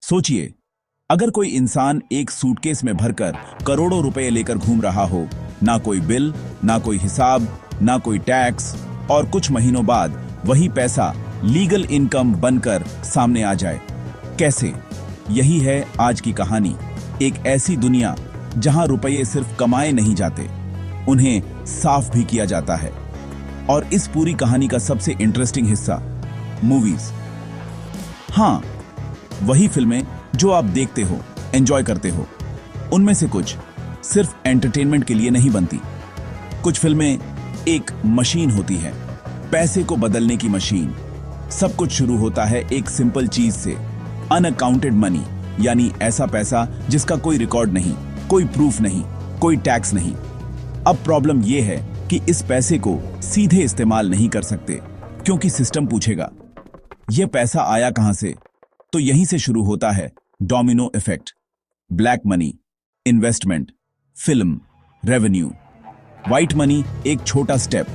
सोचिए, अगर कोई इंसान एक सूटकेस में भरकर करोड़ों रुपए लेकर घूम रहा हो, ना कोई बिल, ना कोई हिसाब, ना कोई टैक्स, और कुछ महीनों बाद वही पैसा लीगल इनकम बनकर सामने आ जाए, कैसे? यही है आज की कहानी। एक ऐसी दुनिया जहां रुपये सिर्फ कमाए नहीं जाते, उन्हें साफ भी किया जाता है। और इस पूरी कहानी का सबसे इंटरेस्टिंग हिस्सा, मूवीज। हाँ, वही फिल्में जो आप देखते हो, एंजॉय करते हो, उनमें से कुछ सिर्फ एंटरटेनमेंट के लिए नहीं बनती। कुछ फिल्में एक मशीन होती है, पैसे को बदलने की मशीन। सब कुछ शुरू होता है एक सिंपल चीज से, अनअकाउंटेड मनी, यानी ऐसा पैसा जिसका कोई रिकॉर्ड नहीं, कोई प्रूफ नहीं, कोई टैक्स नहीं। अब प्रॉब्लम यह है कि इस पैसे को सीधे इस्तेमाल नहीं कर सकते, क्योंकि सिस्टम पूछेगा यह पैसा आया कहां से। तो यहीं से शुरू होता है domino effect. Black money, investment, film, revenue. White money एक छोटा स्टेप,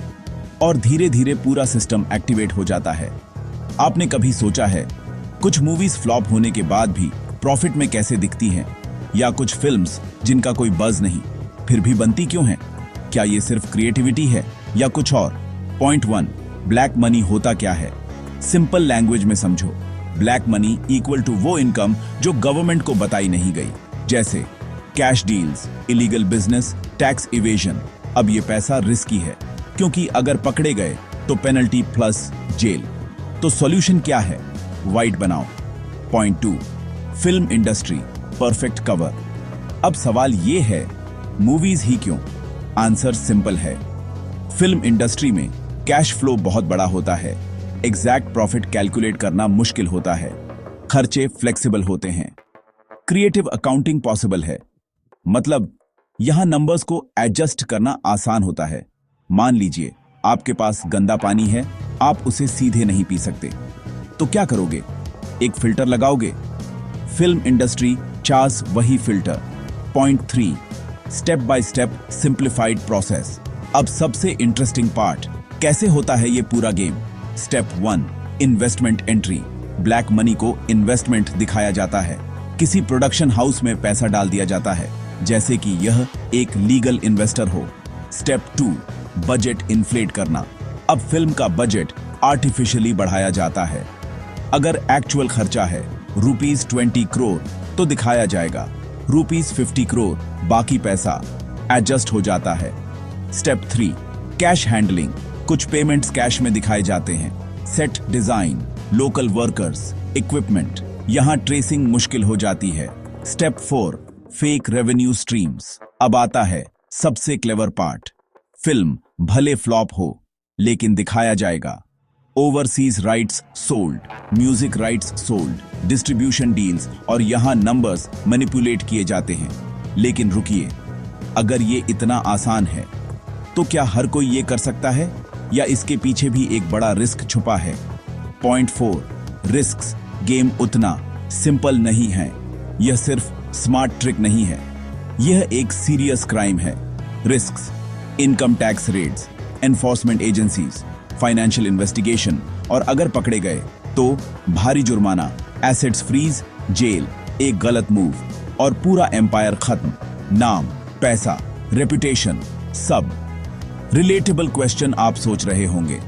और धीरे धीरे पूरा सिस्टम एक्टिवेट हो जाता है। आपने कभी सोचा है कुछ मूवीज फ्लॉप होने के बाद भी प्रॉफिट में कैसे दिखती हैं, या कुछ फिल्म्स जिनका कोई बज़ नहीं फिर भी बनती क्यों हैं? क्या ये सिर्फ क्रिएटिविटी है या कुछ और? पॉइंट 1, ब्लैक मनी होता क्या है? सिंपल लैंग्वेज में समझो। ब्लैक मनी इक्वल टू वो इनकम जो गवर्नमेंट को बताई नहीं गई, जैसे cash deals, illegal business, tax evasion. अब ये पैसा रिस्की है, क्योंकि अगर पकड़े गए तो पेनल्टी प्लस जेल। तो सॉल्यूशन क्या है? व्हाइट बनाओ। Point 2, film industry, perfect cover. अब सवाल ये है, मूवीज ही क्यों? आंसर सिंपल है। फिल्म इंडस्ट्री में कैश फ्लो बहुत बड़ा होता है, एग्जैक्ट प्रॉफिट कैलकुलेट करना मुश्किल होता है, खर्चे फ्लेक्सिबल होते हैं, क्रिएटिव अकाउंटिंग पॉसिबल है। मतलब यहां नंबर्स को एडजस्ट करना आसान होता है। मान लीजिए आपके पास गंदा पानी है, आप उसे सीधे नहीं पी सकते, तो क्या करोगे? एक फिल्टर लगाओगे। फिल्म इंडस्ट्री चार्ज वही filter. Point 3, step by step simplified process. अब सबसे इंटरेस्टिंग पार्ट, कैसे होता है ये पूरा game? Step 1, investment entry. Black money को इन्वेस्टमेंट दिखाया जाता है, किसी प्रोडक्शन हाउस में पैसा डाल दिया जाता है, जैसे कि यह एक लीगल इन्वेस्टर हो। स्टेप 2, बजट इन्फ्लेट करना। अब फिल्म का बजट आर्टिफिशियली बढ़ाया जाता है। अगर एक्चुअल खर्चा है ₹20 करोड़, तो दिखाया जाएगा ₹50 करोड़, बाकी पैसा एडजस्ट हो जाता है। Step 3, cash handling. कुछ पेमेंट्स कैश में दिखाए जाते हैं। Set design, local workers, equipment, यहां ट्रेसिंग मुश्किल हो जाती है। Step 4, fake revenue streams. अब आता है सबसे क्लेवर पार्ट। फिल्म भले फ्लॉप हो, लेकिन दिखाया जाएगा overseas rights sold, music rights sold, distribution deals, और यहां नंबर्स मैनिपुलेट किए जाते हैं। लेकिन रुकिए, अगर ये इतना आसान है, तो क्या हर कोई ये कर सकता है, या इसके पीछे भी एक बड़ा रिस्क छुपा है? Point 4, risks. गेम उतना सिंपल नहीं है। यह सिर्फ स्मार्ट ट्रिक नहीं है, यह एक सीरियस क्राइम है। Risks, income tax raids, enforcement agencies, financial investigation, और अगर पकड़े गए तो भारी जुर्माना, एसेट्स फ्रीज, जेल, एक गलत मूव और पूरा एम्पायर खत्म। नाम, पैसा, रेपुटेशन, सब। रिलेटेबल क्वेश्चन आप सोच रहे होंगे,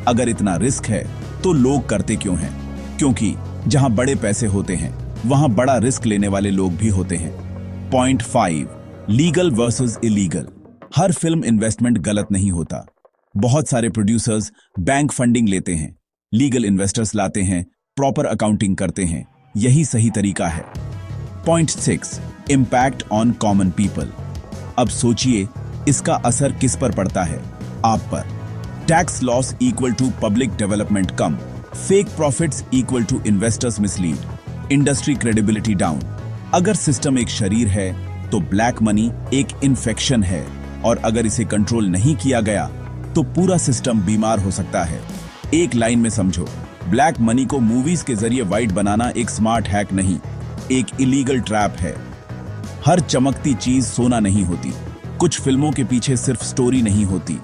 अगर इतना रिस्क है तो लोग करते क्यों हैं? क्योंकि जहां बड़े पैसे होते हैं, वहां बड़ा रिस्क लेने वाले लोग भी होते हैं। Point 5, legal versus illegal. हर फिल्म इन्वेस्टमेंट गलत नहीं होता। बहुत सारे प्रोड्यूसर्स बैंक फंडिंग लेते हैं, लीगल इन्वेस्टर्स लाते हैं, प्रॉपर अकाउंटिंग करते हैं, यही सही तरीका है। Point 6, impact on common people. अब सोचिए, इसका असर किस पर पड़ता है? आप पर। Tax loss equal to public development कम, fake profits equal to investors mislead, industry credibility down. अगर सिस्टम एक शरीर है, तो ब्लैक मनी एक इन्फेक्शन है, और अगर इसे कंट्रोल नहीं किया गया तो पूरा सिस्टम बीमार हो सकता है। एक लाइन में समझो, ब्लैक मनी को मूवीज के जरिए व्हाइट बनाना एक स्मार्ट हैक नहीं, एक इलीगल ट्रैप है। हर चमकती चीज सोना नहीं होती, कुछ फिल्मों के पीछे सिर्फ स्टोरी नहीं होती,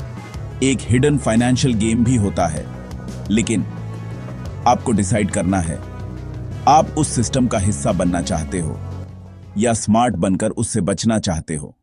एक हिडन फाइनेंशियल गेम भी होता है। लेकिन आपको डिसाइड करना है, आप उस सिस्टम का हिस्सा बनना चाहते हो या स्मार्ट बनकर उससे बचना चाहते हो?